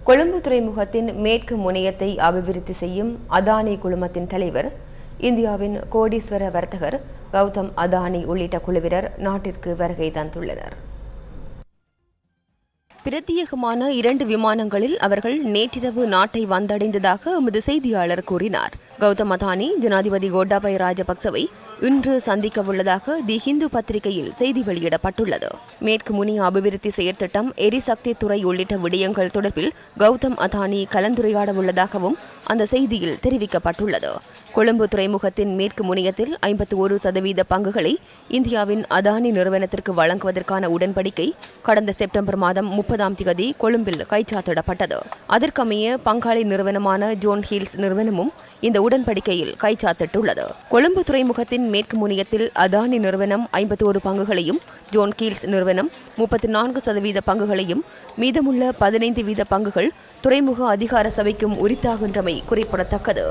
கொழும்பு துறைமுகத்தின் மேற்கு முனையத்தை அபிவிருத்தி செய்யும் அதானி குழுமத்தின் தலைவர், இந்தியாவின் கோடீஸ்வர வர்த்தகர் கௌதம் அதானி உள்ளிட்ட குழுவினர் நாட்டிற்கு வருகை தந்துள்ளனர். பிரத்யேகமான 2 விமானங்களில் அவர்கள் நேற்றிரவு நாட்டை வந்தடைந்ததாக எமது செய்தியாளர் கூறினார். கௌதம் அதானி ஜனாதிபதி கோட்டாபய ராஜபக்சவை இன்று சந்திக்கவுள்ளதாக தி ஹிந்து பத்திரிகையில் செய்தி வெளியிடப்பட்டுள்ளது. மேற்கு முனைய அபிவிருத்தி செயற்திட்டம், எரிசக்தி துறை உள்ளிட்ட விடயங்கள் தொடர்பில் கௌதம் அதானி கலந்துரையாட உள்ளதாகவும் அந்த செய்தியில் தெரிவிக்கப்பட்டுள்ளது. கொழும்பு துறைமுகத்தின் மேற்கு முனையத்தில் 51% பங்குகளை இந்தியாவின் அதானி நிறுவனத்திற்கு வழங்குவதற்கான உடன்படிக்கை கடந்த செப்டம்பர் மாதம் 30ஆம் தேதி கொழும்பில் கைச்சாத்திடப்பட்டது. அதற்கமைய பங்காளி நிறுவனமான ஜோன் ஹில்ஸ் நிறுவனமும் இந்த உடன்படிக்கையில் கைச்சாத்திட்டுள்ளது. கொழும்பு துறைமுகத்தின் மேற்கு முனையத்தில் அதானி நிறுவனம் 51 பங்குகளையும், ஜோன் ஹில்ஸ் நிறுவனம் 34% பங்குகளையும், மீதமுள்ள 15% பங்குகள் துறைமுக அதிகார சபைக்கும் உரித்தாகின்றமை குறிப்பிடத்தக்கது.